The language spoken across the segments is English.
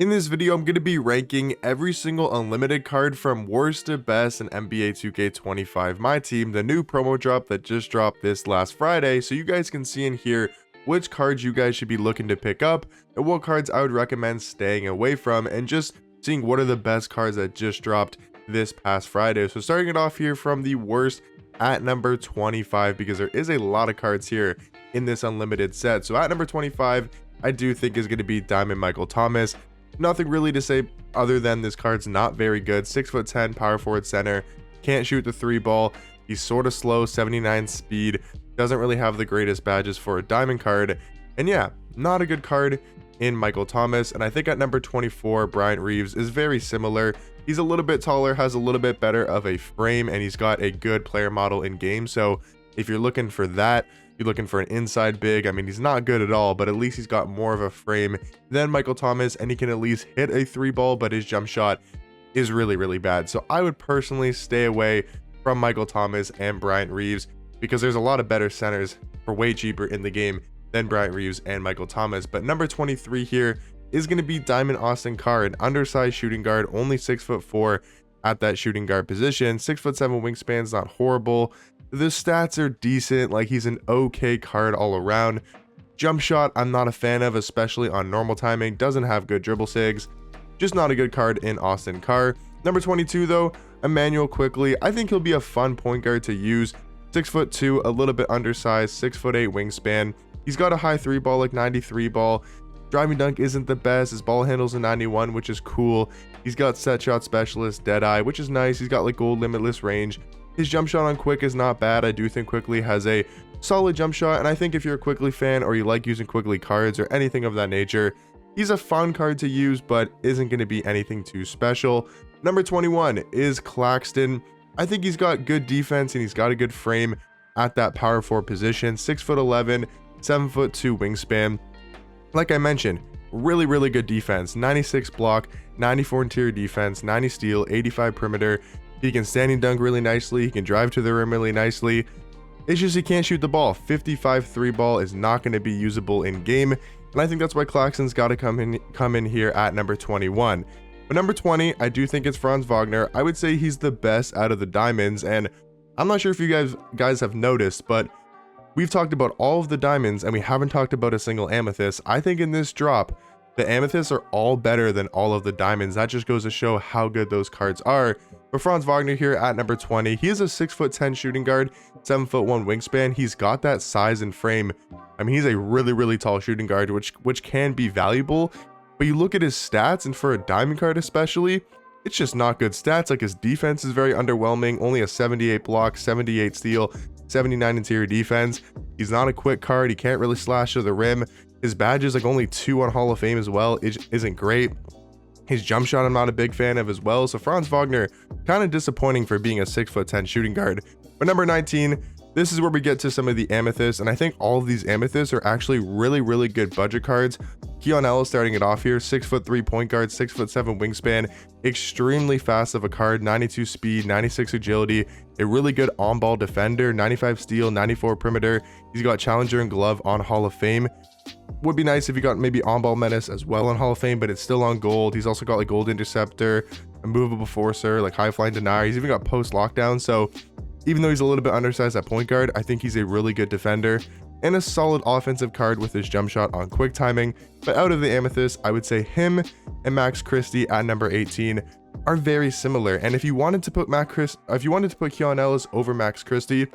In this video, I'm going to be ranking every single unlimited card from worst to best in NBA 2K25 Myteam, the new promo drop that just dropped this last Friday, so you guys can see in here which cards you guys should be looking to pick up and what cards I would recommend staying away from, and just seeing what are the best cards that just dropped this past Friday. So starting it off here from the worst at number 25, because there is a lot of cards here in this unlimited set. So at number 25, I do think is going to be Diamond Michael Thomas. Nothing really to say other than this card's not very good. 6'10", power forward center, can't shoot the three ball. He's sort of slow, 79 speed, doesn't really have the greatest badges for a diamond card. And yeah, not a good card in Michael Thomas. And I think at number 24, Bryant Reeves is very similar. He's a little bit taller, has a little bit better of a frame, and he's got a good player model in game. So if you're looking for that, you're looking for an inside big. I mean, he's not good at all, but at least he's got more of a frame than Michael Thomas, and he can at least hit a three ball, but his jump shot is really, really bad. So I would personally stay away from Michael Thomas and Bryant Reeves, because there's a lot of better centers for way cheaper in the game than Bryant Reeves and Michael Thomas. But number 23 here is going to be Diamond Austin Carr, an undersized shooting guard, only 6'4" at that shooting guard position. 6'7" wingspan's not horrible. The stats are decent, like he's an okay card all around. Jump shot, I'm not a fan of, especially on normal timing. Doesn't have good dribble sigs. Just not a good card in Austin Carr. Number 22 though, Emmanuel Quickly. I think he'll be a fun point guard to use. 6'2", a little bit undersized, 6'8" wingspan. He's got a high three ball, like 93 ball. Driving dunk isn't the best. His ball handles a 91, which is cool. He's got set shot specialist, dead eye, which is nice. He's got like gold limitless range. His jump shot on quick is not bad. I do think Quickly has a solid jump shot, and I think if you're a Quickly fan or you like using Quickly cards or anything of that nature, he's a fun card to use, but isn't going to be anything too special. Number 21 is Claxton. I think he's got good defense and he's got a good frame at that power forward position. 6'11", 7'2" wingspan. Like I mentioned, really, really good defense. 96 block, 94 interior defense, 90 steal, 85 perimeter. He can standing dunk really nicely. He can drive to the rim really nicely. It's just he can't shoot the ball. 55 three ball is not going to be usable in game. And I think that's why Claxton's got to come in here at number 21. But number 20, I do think it's Franz Wagner. I would say he's the best out of the diamonds. And I'm not sure if you guys have noticed, but we've talked about all of the diamonds and we haven't talked about a single amethyst. I think in this drop, the amethysts are all better than all of the diamonds. That just goes to show how good those cards are. But Franz Wagner here at number 20, he is a 6'10" shooting guard, 7'1" wingspan. He's got that size and frame. I mean, he's a really, really tall shooting guard, which can be valuable. But you look at his stats, and for a diamond card especially, it's just not good stats. Like his defense is very underwhelming, only a 78 block, 78 steal, 79 interior defense. He's not a quick card. He can't really slash to the rim. His badge is like only 2 on Hall of Fame as well. It isn't great. His jump shot I'm not a big fan of as well. So Franz Wagner, kind of disappointing for being a 6'10" shooting guard. But number 19, this is where we get to some of the amethysts. And I think all of these amethysts are actually really, really good budget cards. Keon Ellis starting it off here, 6'3" point guard, 6'7" wingspan, extremely fast of a card, 92 speed, 96 agility, a really good on-ball defender, 95 steal, 94 perimeter. He's got challenger and glove on Hall of Fame. Would be nice if you got maybe on-ball menace as well on Hall of Fame, but it's still on gold. He's also got like gold interceptor, a movable forcer, like high flying denier. He's even got post lockdown. So even though he's a little bit undersized at point guard, I think he's a really good defender and a solid offensive card with his jump shot on quick timing. But out of the amethyst, I would say him and Max Christie at number 18 are very similar. And if you wanted to put Keon Ellis over Max Christie,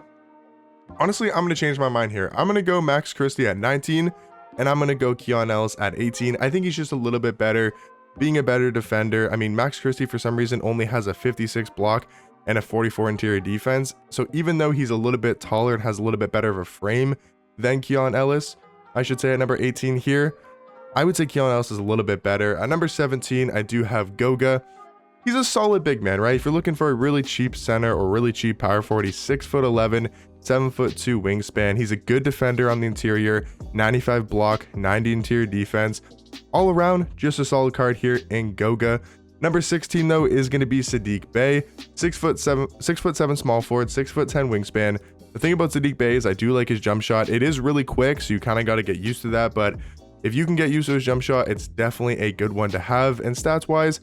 honestly, I'm going to change my mind here. I'm going to go Max Christie at 19, and I'm going to go Keon Ellis at 18. I think he's just a little bit better, being a better defender. I mean, Max Christie, for some reason, only has a 56 block and a 44 interior defense. So even though he's a little bit taller and has a little bit better of a frame than Keon Ellis, I should say at number 18 here, I would say Keon Ellis is a little bit better. At number 17, I do have Goga. He's a solid big man, right? If you're looking for a really cheap center or really cheap power forward, he's 6'11", 7'2" wingspan. He's a good defender on the interior, 95 block, 90 interior defense. All around, just a solid card here in Goga. Number 16 though is going to be Saddiq Bey, 6'7" small forward, 6'10" wingspan. The thing about Saddiq Bey is I do like his jump shot. It is really quick, so you kind of got to get used to that, but If you can get used to his jump shot, it's definitely a good one to have. And stats wise,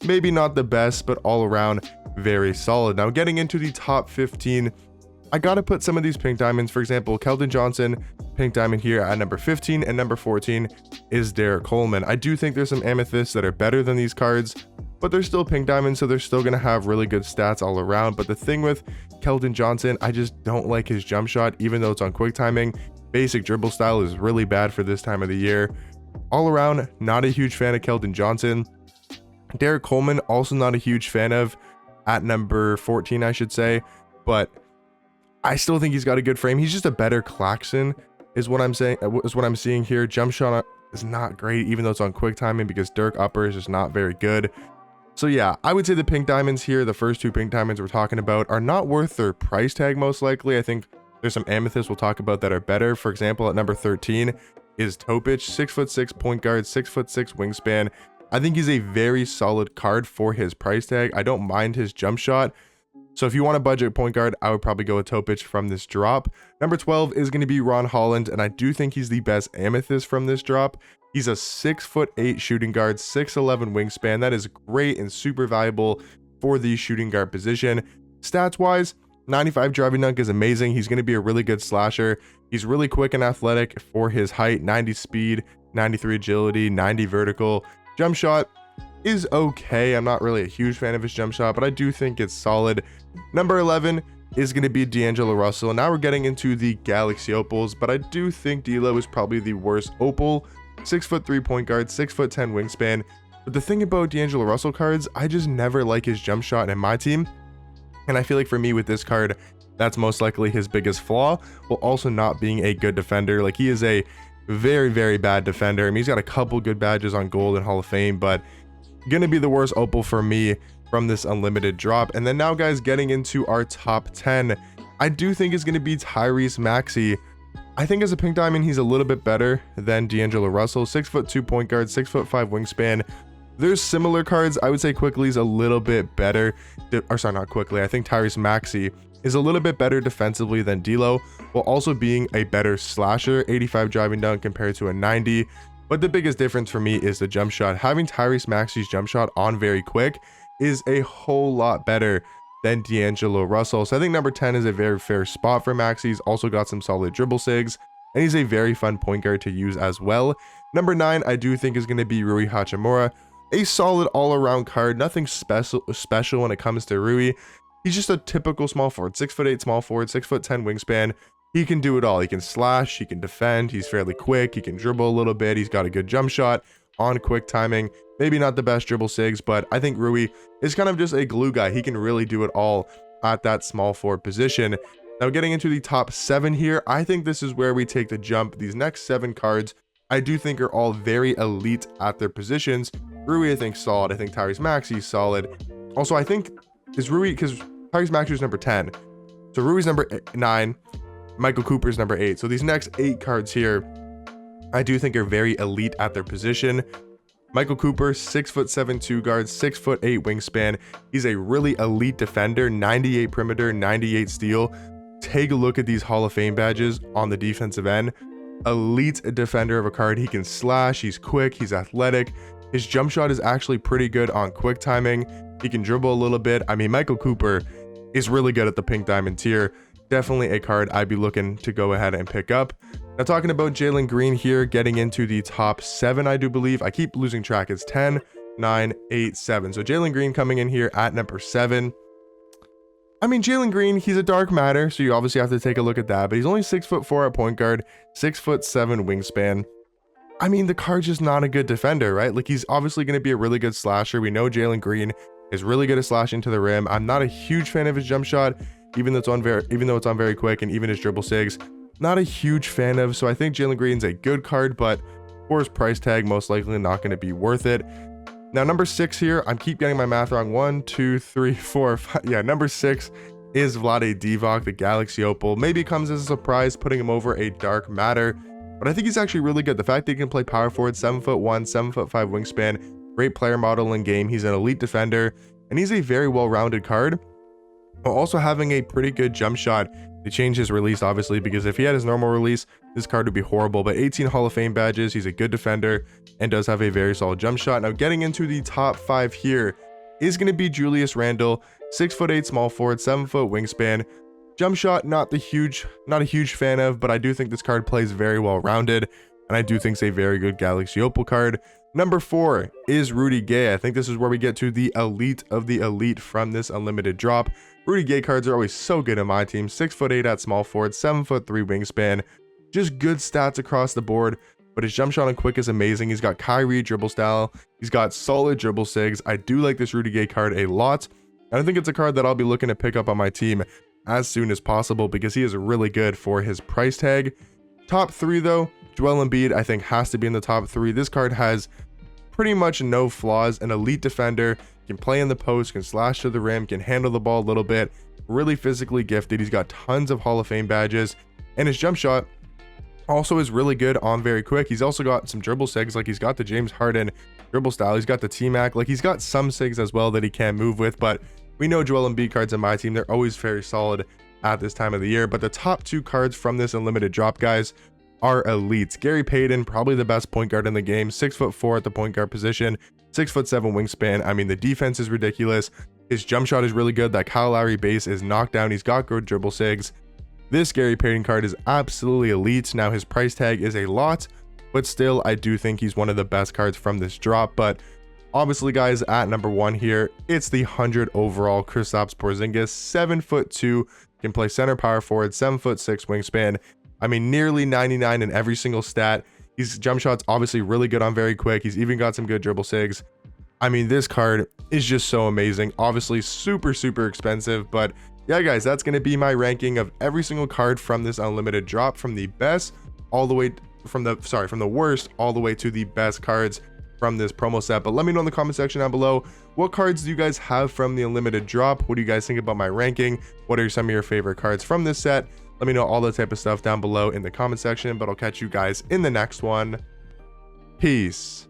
maybe not the best, but all around very solid. Now getting into the top 15, I gotta put some of these pink diamonds. For example, Keldon Johnson, pink diamond here at number 15, and number 14 is Derek Coleman. I do think there's some amethysts that are better than these cards, but they're still pink diamonds, so they're still gonna have really good stats all around. But the thing with Keldon Johnson, I just don't like his jump shot, even though it's on quick timing. Basic dribble style is really bad for this time of the year. All around, not a huge fan of Keldon Johnson. Derek Coleman, also not a huge fan of at number 14, I should say, but I still think he's got a good frame. He's just a better Claxon, is what I'm saying, is what I'm seeing here. Jump shot is not great, even though it's on quick timing, because Dirk upper is just not very good. So yeah, I would say the pink diamonds here, the first two pink diamonds we're talking about, are not worth their price tag most likely. I think there's some amethysts we'll talk about that are better. For example, at number 13 is Topic, 6'6" point guard, 6'6" wingspan. I think he's a very solid card for his price tag. I don't mind his jump shot. So if you want a budget point guard, I would probably go with Topic from this drop. Number 12 is going to be Ron Holland, and I do think he's the best amethyst from this drop. He's a 6'8" shooting guard, 6'11" wingspan. That is great and super valuable for the shooting guard position. Stats wise, 95 driving dunk is amazing. He's going to be a really good slasher. He's really quick and athletic for his height, 90 speed, 93 agility, 90 vertical. Jump shot is okay. I'm not really a huge fan of his jump shot, but I do think it's solid. Number 11 is going to be D'Angelo Russell. Now we're getting into the Galaxy Opals, but I do think D'Lo is probably the worst Opal. 6'3" point guard, 6'10" wingspan. But the thing about D'Angelo Russell cards, I just never like his jump shot in my team. And I feel like for me with this card, that's most likely his biggest flaw, while also not being a good defender. Like, he is a very, very bad defender. I mean, he's got a couple good badges on Gold and Hall of Fame, but gonna be the worst Opal for me from this unlimited drop. And then now, guys, getting into our top 10, I do think is gonna be Tyrese Maxey. I think as a pink diamond, he's a little bit better than D'Angelo Russell. 6'2" point guard, 6'5" wingspan. There's similar cards. I would say Quickly's a little bit better, or sorry, not Quickly. I think Tyrese Maxey is a little bit better defensively than D'Lo, while also being a better slasher. 85 driving dunk compared to a 90. But the biggest difference for me is the jump shot. Having Tyrese Maxey's jump shot on very quick is a whole lot better than D'Angelo Russell. So I think number 10 is a very fair spot for Maxey. He's also got some solid dribble sigs, and he's a very fun point guard to use as well. Number 9, I do think is going to be Rui Hachimura. A solid all-around card, nothing special when it comes to Rui. He's just a typical small forward, 6'8" small forward, 6'10" wingspan. He can do it all. He can slash, he can defend, he's fairly quick, he can dribble a little bit, he's got a good jump shot on quick timing. Maybe not the best dribble sigs, but I think Rui is kind of just a glue guy. He can really do it all at that small forward position. Now getting into the top 7 here, I think this is where we take the jump. These next 7 cards, I do think are all very elite at their positions. Rui, I think, solid. I think Tyrese Maxey is solid. Also, I think is Rui, because Tyrese Maxey is number 10. So Rui's number 9. Michael Cooper's number 8. So these next 8 cards here, I do think are very elite at their position. Michael Cooper, 6'7" two guard, 6'8" wingspan. He's a really elite defender, 98 perimeter, 98 steal. Take a look at these Hall of Fame badges on the defensive end. Elite defender of a card. He can slash, he's quick, he's athletic. His jump shot is actually pretty good on quick timing. He can dribble a little bit. I mean, Michael Cooper is really good at the pink diamond tier. Definitely a card I'd be looking to go ahead and pick up. Now talking about Jalen Green here, getting into the top 7, I do believe. I keep losing track. It's 10, 9, 8, 7. So Jalen Green coming in here at number 7. I mean, Jalen Green, he's a dark matter, so you obviously have to take a look at that, but he's only 6'4" at point guard, 6'7" wingspan. I mean, the card's just not a good defender, right? Like, he's obviously going to be a really good slasher. We know Jalen Green is really good at slashing to the rim. I'm not a huge fan of his jump shot, even though it's on very quick, and even his dribble sigs, not a huge fan of. So I think Jalen Green's a good card, but for his price tag, most likely not going to be worth it. Now, number 6 here, I keep getting my math wrong. 1, 2, 3, 4, 5. Yeah, number 6 is Vlade Divac, the Galaxy Opal. Maybe comes as a surprise, putting him over a dark matter, but I think he's actually really good. The fact that he can play power forward, 7'1", 7'5" wingspan, great player model in game. He's an elite defender, and he's a very well-rounded card. while also having a pretty good jump shot. They changed his release obviously, because if he had his normal release, this card would be horrible. But 18 Hall of Fame badges, he's a good defender and does have a very solid jump shot. Now getting into the top 5 here is going to be Julius Randle, 6'8" small forward, 7-foot wingspan. Jump shot, not a huge fan of, but I do think this card plays very well rounded, and I do think it's a very good Galaxy Opal card. Number 4 is Rudy Gay. I think this is where we get to the elite of the elite from this unlimited drop. Rudy Gay cards are always so good in my team. 6'8" at small forward, 7'3" wingspan. Just good stats across the board, but his jump shot and quick is amazing. He's got Kyrie dribble style. He's got solid dribble sigs. I do like this Rudy Gay card a lot. And I think it's a card that I'll be looking to pick up on my team as soon as possible because he is really good for his price tag. Top 3 though, Joel Embiid I think has to be in the top 3. This card has pretty much no flaws. An elite defender, can play in the post, can slash to the rim, can handle the ball a little bit, really physically gifted. He's got tons of Hall of Fame badges, and his jump shot also is really good on very quick. He's also got some dribble sigs, like he's got the James Harden dribble style, he's got the T-Mac, like he's got some sigs as well that he can move with. But we know Joel Embiid cards in my team, they're always very solid at this time of the year. But the top 2 cards from this unlimited drop, guys, are elites. Gary Payton, probably the best point guard in the game, 6'4" at the point guard position, 6'7" wingspan. I mean, the defense is ridiculous. His jump shot is really good. That Kyle Lowry base is knocked down. He's got good dribble sigs. This Gary Payton card is absolutely elite. Now his price tag is a lot, but still I do think he's one of the best cards from this drop. But obviously, guys, at number 1 here, it's the 100 overall Kristaps Porzingis, 7'2", can play center, power forward, 7'6" wingspan. I mean, nearly 99 in every single stat. His jump shot's obviously really good on very quick. He's even got some good dribble sigs. I mean, this card is just so amazing. Obviously super expensive, but yeah, guys, that's going to be my ranking of every single card from this unlimited drop, from the best all the way from the worst all the way to the best cards from this promo set. But let me know in the comment section down below, what cards do you guys have from the unlimited drop? What do you guys think about my ranking? What are some of your favorite cards from this set? Let me know all that type of stuff down below in the comment section, but I'll catch you guys in the next one. Peace.